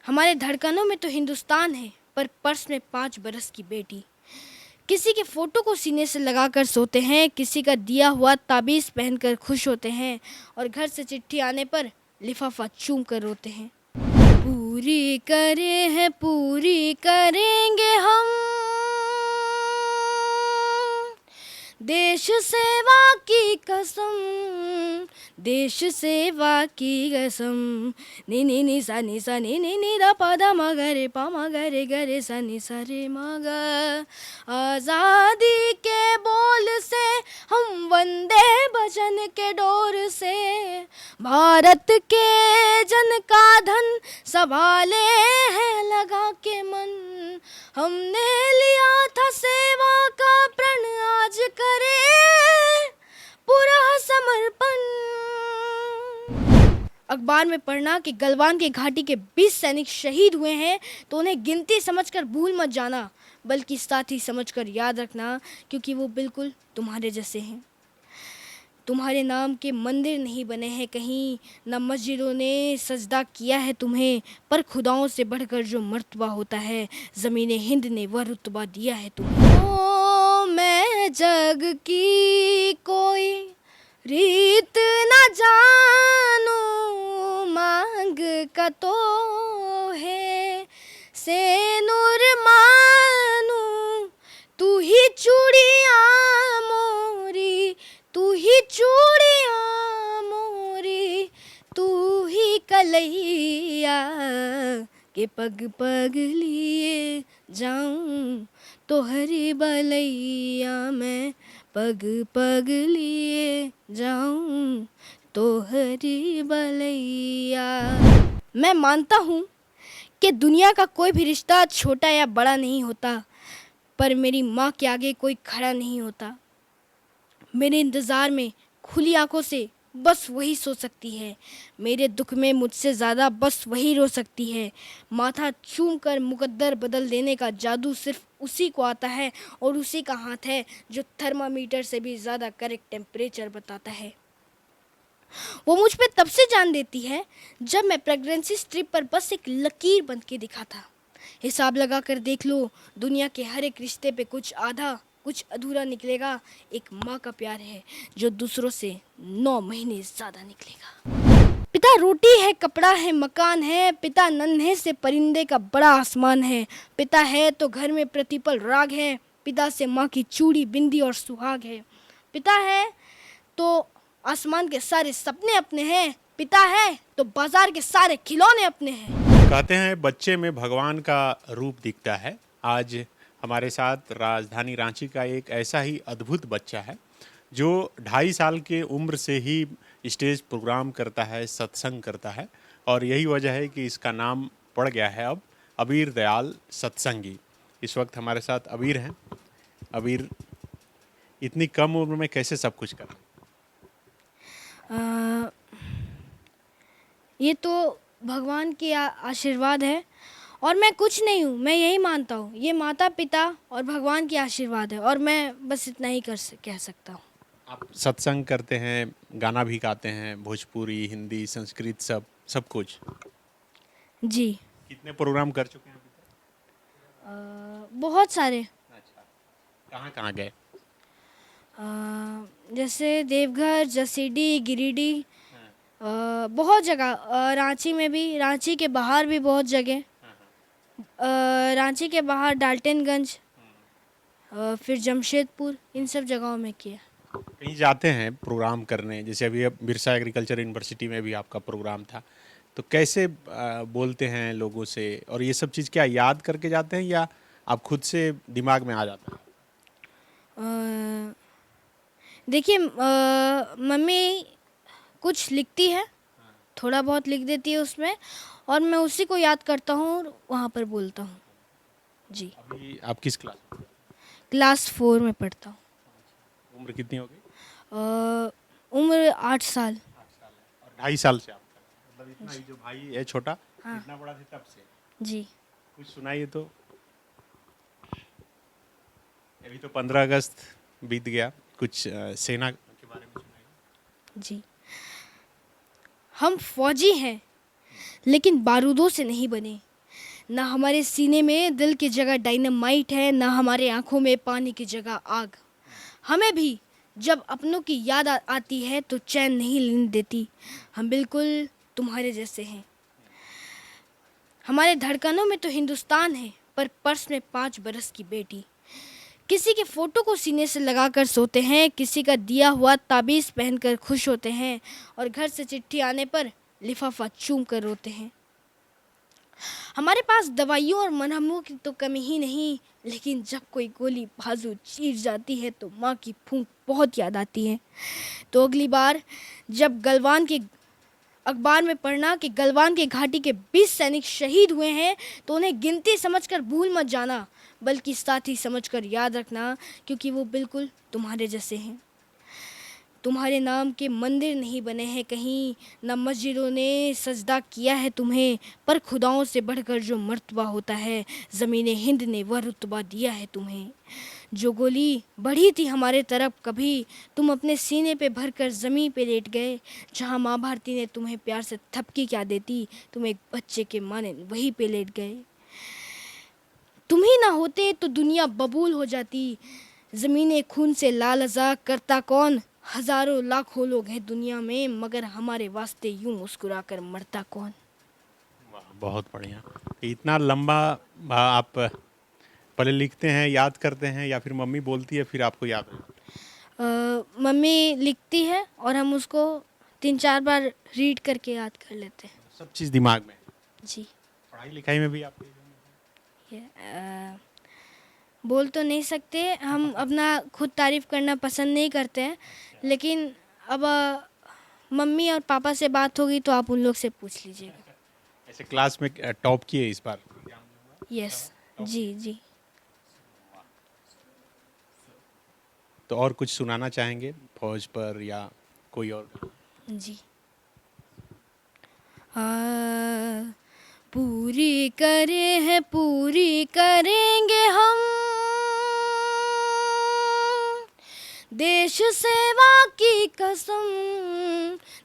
हमारे धड़कनों में तो हिंदुस्तान है, पर पर्स में 5 बरस की बेटी। किसी के फोटो को सीने से लगाकर सोते हैं, किसी का दिया हुआ ताबीज़ पहनकर खुश होते हैं, और घर से चिट्ठी आने पर लिफाफा चूम कर रोते हैं। पूरी करे हैं, पूरी करेंगे हम, देश सेवा की कसम, देश सेवा की कसम। नी नी नी सा नी सा नी नी नी दा पा दा मा गा रे पा मा गा रे सा नी सा रे मा गा। आज़ादी के बोल से हम वंदे भजन के डोर से भारत के जन का धन संभाले हैं लगा के मन। हमने लिया था सेवा का प्रण, आज करे पूरा समर्पण। अखबार में पढ़ना कि गलवान की घाटी के 20 सैनिक शहीद हुए हैं, तो उन्हें गिनती समझकर भूल मत जाना, बल्कि साथी समझकर याद रखना, क्योंकि वो बिल्कुल तुम्हारे जैसे हैं। तुम्हारे नाम के मंदिर नहीं बने हैं कहीं, न मस्जिदों ने सजदा किया है तुम्हें, पर खुदाओं से बढ़कर जो मर्तबा होता है, ज़मीने हिंद ने वह रुतबा दिया है तुम्हें। ओ मैं जग की कोई रीत न जानू, मांग का तो है से नूर मानू, तू ही चूड़ियाँ मोरी, तू ही चूड़ियाँ मोरी, तू ही कलैया के पग पग लिए जाऊं, तो हरी बलैया मैं पग पग लिए जाऊं, तो हरी बलैया। मैं मानता हूँ कि दुनिया का कोई भी रिश्ता छोटा या बड़ा नहीं होता, पर मेरी माँ के आगे कोई खड़ा नहीं होता। मेरे इंतज़ार में खुली आंखों से बस वही सो सकती है, मेरे दुख में मुझसे ज़्यादा बस वही रो सकती है। माथा चूम कर मुकद्दर बदल देने का जादू सिर्फ उसी को आता है, और उसी का हाथ है जो थर्मामीटर से भी ज़्यादा करेक्ट टेम्परेचर बताता है। वो मुझ पे तब से जान देती है जब मैं प्रेगनेंसी स्ट्रिप पर बस एक लकीर बन के दिखा था। हिसाब लगा कर देख लो, दुनिया के हर एक रिश्ते पे कुछ आधा कुछ अधूरा निकलेगा। एक माँ का प्यार है जो दूसरों से 9 महीने ज़्यादा निकलेगा। पिता रोटी है, कपड़ा है, मकान है, पिता नन्हे से परिंदे का बड़ा आसमान है। पिता है तो घर में प्रतिपल राग है, पिता से माँ की चूड़ी बिंदी और सुहाग है। पिता है तो आसमान के सारे सपने अपने हैं, पिता है तो बाजार के सारे खिलौने अपने हैं। कहते हैं बच्चे में भगवान का रूप दिखता है। आज हमारे साथ राजधानी रांची का एक ऐसा ही अद्भुत बच्चा है जो 2.5 साल के उम्र से ही स्टेज प्रोग्राम करता है, सत्संग करता है, और यही वजह है कि इसका नाम पड़ गया है अब अबीर दयाल सत्संगी। इस वक्त हमारे साथ अबीर हैं। अबीर, इतनी कम उम्र में कैसे सब कुछ करा? ये तो भगवान की आशीर्वाद है, और मैं कुछ नहीं हूँ। मैं यही मानता हूँ, ये माता पिता और भगवान की आशीर्वाद है, और मैं बस इतना ही कह सकता हूँ। आप सत्संग करते हैं, गाना भी गाते हैं, भोजपुरी, हिंदी, संस्कृत, सब कुछ। जी। कितने प्रोग्राम कर चुके हैं अभी तक? बहुत सारे। अच्छा, कहाँ कहाँ गए? जैसे देवघर, जसीडीह, गिरिडीह, बहुत जगह। रांची में भी, रांची के बाहर भी बहुत जगह। रांची के बाहर डाल्टनगंज, फिर जमशेदपुर, इन सब जगहों में किया। कहीं जाते हैं प्रोग्राम करने, जैसे अभी अब बिरसा एग्रीकल्चर यूनिवर्सिटी में भी आपका प्रोग्राम था, तो कैसे बोलते हैं लोगों से, और ये सब चीज़ क्या याद करके जाते हैं या आप खुद से दिमाग में आ जाता है? देखिए, मम्मी कुछ लिखती है, थोड़ा बहुत लिख देती है उसमें, और मैं उसी को याद करता हूँ और वहाँ पर बोलता हूँ। जी। अभी आप किस क्लास में? क्लास 4 में पढ़ता हूँ। उम्र कितनी हो गई? उम्र 8 साल। 8 साल है। और 2.5 साल से आप मतलब इतना ही, जो भाई है छोटा, हाँ। इतना बड़ा थे तब से? जी। कुछ सुनाइए तो। अभी तो 15 अगस्त बीत गया, कुछ सेना के बारे में सुनाइए। जी। हम फौजी हैं, लेकिन बारूदों से नहीं बने। ना हमारे सीने में दिल की जगह डायनामाइट है, ना हमारे आंखों में पानी की जगह आग। हमें भी जब अपनों की याद आती है तो चैन नहीं लेने देती। हम बिल्कुल तुम्हारे जैसे हैं। हमारे धड़कनों में तो हिंदुस्तान है, पर पर्स में 5 बरस की बेटी। किसी के फोटो को सीने से लगाकर सोते हैं, किसी का दिया हुआ ताबीज़ पहनकर खुश होते हैं, और घर से चिट्ठी आने पर लिफाफा चूम कर रोते हैं। हमारे पास दवाइयों और मरहमों की तो कमी ही नहीं, लेकिन जब कोई गोली बाजू चीर जाती है तो माँ की फूंक बहुत याद आती है। तो अगली बार जब गलवान के अखबार में पढ़ना कि गलवान की घाटी के 20 सैनिक शहीद हुए हैं, तो उन्हें गिनती समझकर भूल मत जाना, बल्कि साथी समझकर याद रखना, क्योंकि वो बिल्कुल तुम्हारे जैसे हैं। तुम्हारे नाम के मंदिर नहीं बने हैं कहीं, न मस्जिदों ने सजदा किया है तुम्हें, पर खुदाओं से बढ़कर जो मर्तबा होता है, ज़मीन हिंद ने वह रुतबा दिया है तुम्हें। जो गोली बढ़ी थी हमारे तरफ कभी, तुम अपने सीने पे भरकर ज़मीन पे लेट गए। जहाँ माँ भारती ने तुम्हें प्यार से थपकी क्या देती, तुम एक बच्चे के माने वहीं पे लेट गए। तुम ही ना होते तो दुनिया बबूल हो जाती। ज़मीनें खून से लालजा करता कौन, हज़ारों लाखों लोग हैं दुनिया में, मगर हमारे वास्ते यूं मुस्कुरा कर मरता कौन। वाह, बहुत बढ़िया। इतना लंबा आप पहले लिखते हैं, याद करते हैं, या फिर मम्मी बोलती है फिर आपको याद हो? मम्मी लिखती है और हम उसको 3-4 बार रीड करके याद कर लेते हैं। सब चीज़ दिमाग में। जी। पढ़ाई लिखाई में भी आपके ये बोल तो नहीं सकते, हम अपना खुद तारीफ करना पसंद नहीं करते हैं, लेकिन अब मम्मी और पापा से बात होगी तो आप उन लोग से पूछ लीजिएगा। ऐसे क्लास में टॉप किए इस बार? यस। जी जी। तो और कुछ सुनाना चाहेंगे फौज पर या कोई और? जी। पूरी करे हैं, पूरी करेंगे हम, देश सेवा की कसम,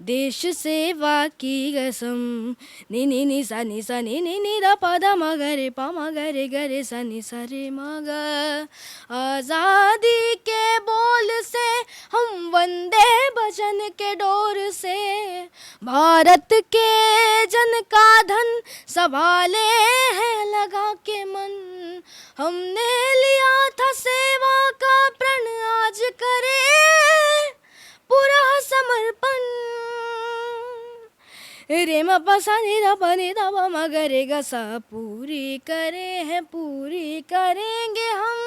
देश सेवा की कसम। नी नी नी सा नी सा नी दा पा दा मा गा रे पा मा गा रे सा नी सा रे मा गा। आज़ादी के बोल से, हम वंदे भजन के डोर से, भारत के जन का धन संभाले हैं लगा के मन। हमने लिया था सेवा का प्रण, आज करे पूरा समर्पण। रे म प सा नि दा प नि दा प म ग रे ग सा। पूरी करे हैं, पूरी करेंगे हम,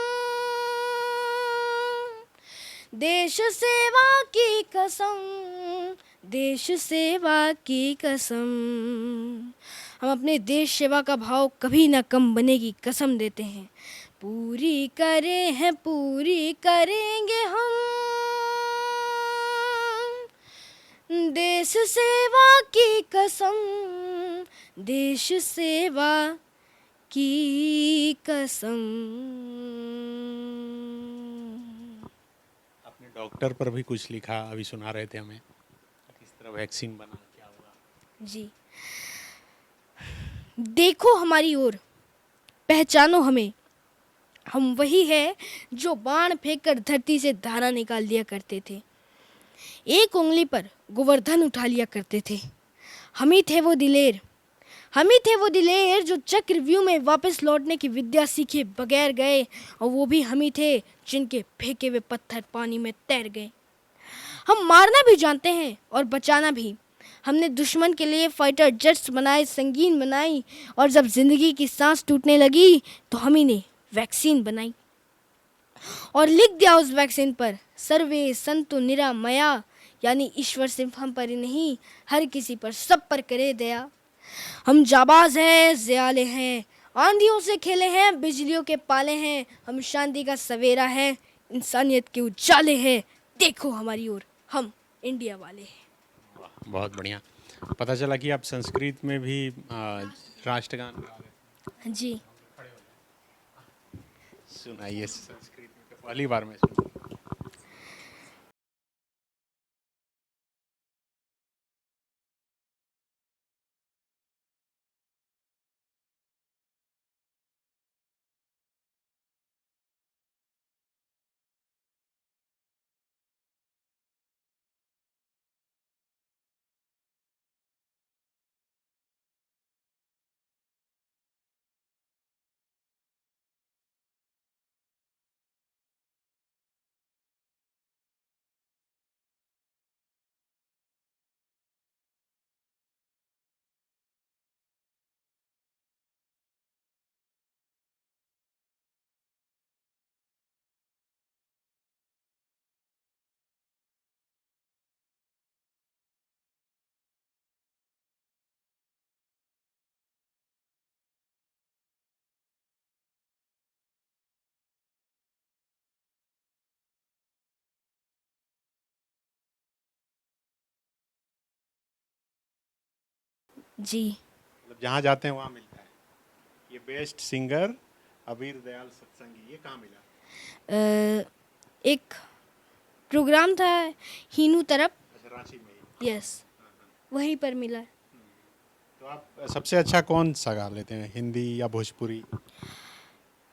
देश सेवा की कसम, देश सेवा की कसम। हम अपने देश सेवा का भाव कभी ना कम बने की कसम देते हैं। पूरी करे हैं, पूरी करेंगे हम, देश सेवा की कसम, देश सेवा की कसम। आपने डॉक्टर पर भी कुछ लिखा, अभी सुना रहे थे हमें, किस तरह वैक्सीन बना, क्या हुआ? जी। देखो हमारी ओर, पहचानो हमें, हम वही है जो बाण फेंककर धरती से धारा निकाल दिया करते थे, एक उंगली पर गोवर्धन उठा लिया करते थे। हम ही थे वो दिलेर, हम ही थे वो दिलेर जो चक्रव्यूह में वापस लौटने की विद्या सीखे बगैर गए, और वो भी हम ही थे जिनके फेंके हुए पत्थर पानी में तैर गए। हम मारना भी जानते हैं और बचाना भी। हमने दुश्मन के लिए फाइटर जेट्स बनाए, संगीन बनाई, और जब जिंदगी की सांस टूटने लगी तो हम ही ने वैक्सीन बनाई और लिख दिया उस वैक्सीन पर, सर्वे संतु निरामया, यानी ईश्वर सिर्फ हम पर ही नहीं, हर किसी पर, सब पर करे दया। हम जाबाज हैं, ज़याले हैं, आंधियों से खेले हैं, बिजलियों के पाले हैं। हम शांति का सवेरा है, इंसानियत के उजाले हैं। देखो हमारी ओर, हम इंडिया वाले हैं। बहुत बढ़िया। पता चला कि आप संस्कृत में भी राष्ट्रगान गा रहे हैं। जी। सुनाइए, संस्कृत में तो पहली बार मैं सुना। जी। मतलब जहाँ जाते हैं वहाँ मिलता है। ये बेस्ट सिंगर अबीर दयाल सत्संगी, ये कहाँ मिला? अ, एक प्रोग्राम था हीनू तरफ, अच्छा, रांची में ही। यस, वहीं पर मिला। तो आप सबसे अच्छा कौन सा गा लेते हैं, हिंदी या भोजपुरी?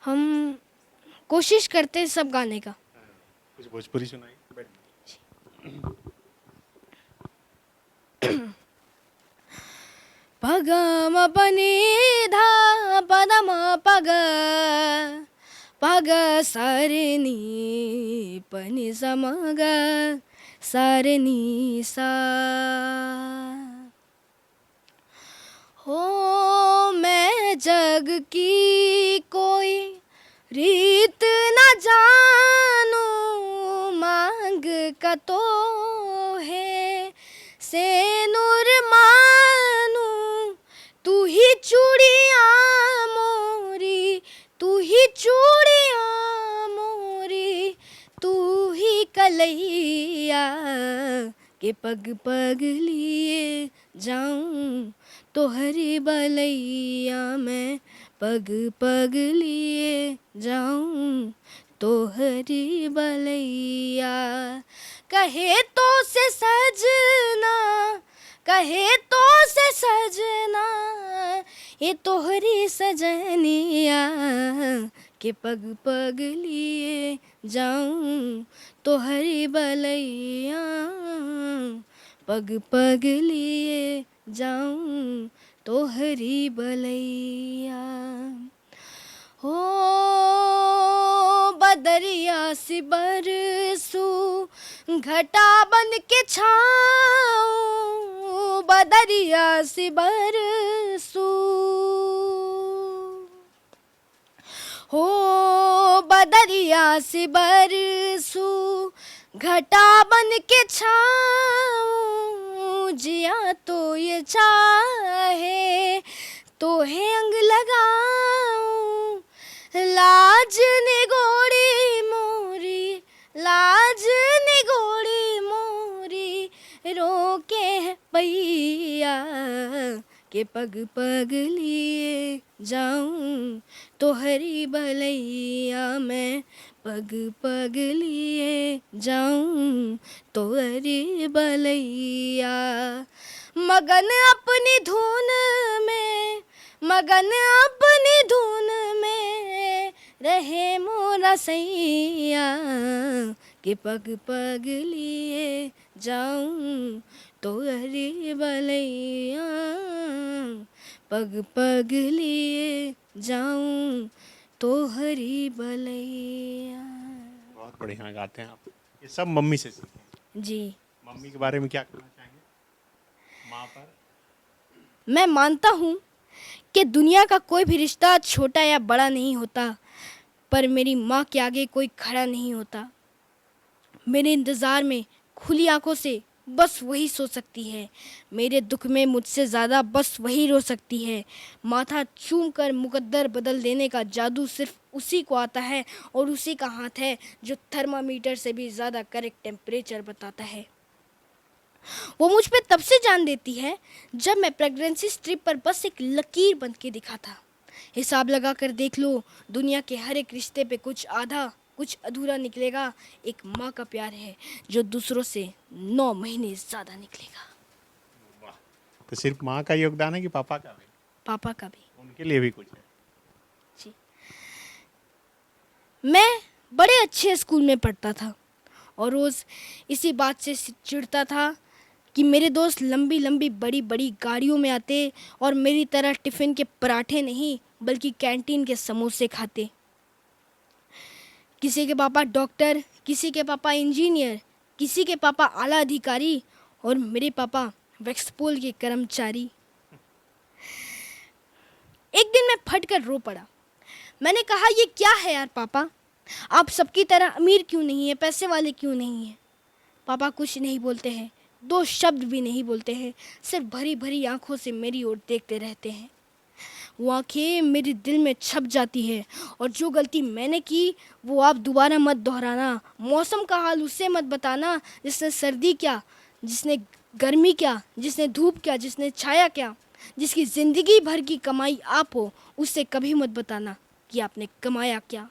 हम कोशिश करते हैं सब गाने का। कुछ भोजपुरी सुनाइए। बैठ। पगम पनी धा पदम पग पग सरनी पनि समग सरनी सा। हो मैं जग की कोई रीत न जानू, मांग का तो है से नूर मानू। तू ही चूड़िया मोरी, तू ही चूड़िया मोरी, तू ही कलैया के पग पग लिए जाऊं तोहरी बलैया। मैं पग पग लिए जाऊं तोहरी बलैया। कहे तो से सजना, कहे तो से सजना, ये तोहरी सजनिया के पग पग लिए जाऊं तोहरी बलैया। पग पग लिए जाऊं तोहरी बलैया। हो बदरिया सी बरसू घटा बन के छाऊं, बदरिया सी बरसू। हो बदरिया सी बरसू घटा बन के छाऊं, जिया तो ये चाहे तो है अंग लगाऊं। लाज निगोड़ी मोरी, लाज निगोड़ी मोरी, रोके है पैया के पग पग लिए जाऊं तोहरी बलैया। मैं पग पग लिए जाऊं तोहरी बलैया। मगन अपनी धुन में, मगन अपनी धुन में रहे मोरा सैया के पग पग लिए जाऊं तोहरी बलैया। पग पग लिए जाऊं तोहरी बलैया। बहुत बढ़िया गाते हैं आप। ये सब मम्मी से सीखे? जी। मम्मी के बारे में क्या कहना चाहेंगे, माँ पर? मैं मानता हूँ कि दुनिया का कोई भी रिश्ता छोटा या बड़ा नहीं होता, पर मेरी माँ के आगे कोई खड़ा नहीं होता। मेरे इंतज़ार में खुली आंखों से बस वही सो सकती है, मेरे दुख में मुझसे ज़्यादा बस वही रो सकती है। माथा चूम कर मुकद्दर बदल देने का जादू सिर्फ उसी को आता है, और उसी का हाथ है जो थर्मामीटर से भी ज़्यादा करेक्ट टेम्परेचर बताता है। वो मुझ पे तब से जान देती है जब मैं प्रेगनेंसी स्ट्रिप पर बस एक लकीर बन के दिखा था। हिसाब लगा कर देख लो, दुनिया के हर एक रिश्ते पे कुछ आधा कुछ अधूरा निकलेगा। एक माँ का प्यार है जो दूसरों से 9 महीने ज़्यादा निकलेगा। वाह। तो सिर्फ माँ का योगदान है कि पापा का भी? पापा का भी। उनके लिए भी कुछ है? जी। मैं बड़े अच्छे स्कूल में पढ़ता था और रोज़ इसी बात से चिढ़ता था कि मेरे दोस्त लंबी लंबी बड़ी बड़ी गाड़ियों में आते और मेरी तरह टिफ़िन के पराठे नहीं बल्कि कैंटीन के समोसे खाते। किसी के पापा डॉक्टर, किसी के पापा इंजीनियर, किसी के पापा आला अधिकारी, और मेरे पापा वैक्सपोल के कर्मचारी। एक दिन मैं फट कर रो पड़ा। मैंने कहा, ये क्या है यार पापा, आप सबकी तरह अमीर क्यों नहीं है, पैसे वाले क्यों नहीं हैं? पापा कुछ नहीं बोलते हैं, 2 शब्द भी नहीं बोलते हैं, सिर्फ भरी भरी आंखों से मेरी ओर देखते रहते हैं। वो आंखें मेरे दिल में छप जाती है, और जो गलती मैंने की वो आप दोबारा मत दोहराना। मौसम का हाल उससे मत बताना जिसने सर्दी क्या, जिसने गर्मी क्या, जिसने धूप क्या, जिसने छाया क्या। जिसकी जिंदगी भर की कमाई आप हो, उससे कभी मत बताना कि आपने कमाया क्या।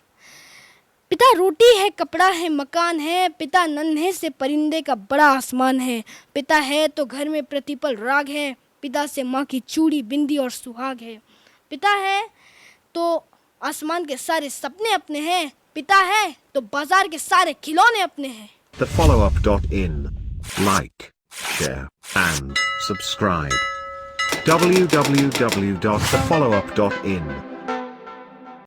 पिता रोटी है, कपड़ा है, मकान है, पिता नन्हे से परिंदे का बड़ा आसमान है। पिता है तो घर में प्रतिपल राग है, पिता से माँ की चूड़ी, बिंदी और सुहाग है। पिता है तो आसमान के सारे सपने अपने हैं, पिता है तो बाजार के सारे खिलौने अपने हैं। thefollowup.in. Like, share, and subscribe. www.thefollowup.in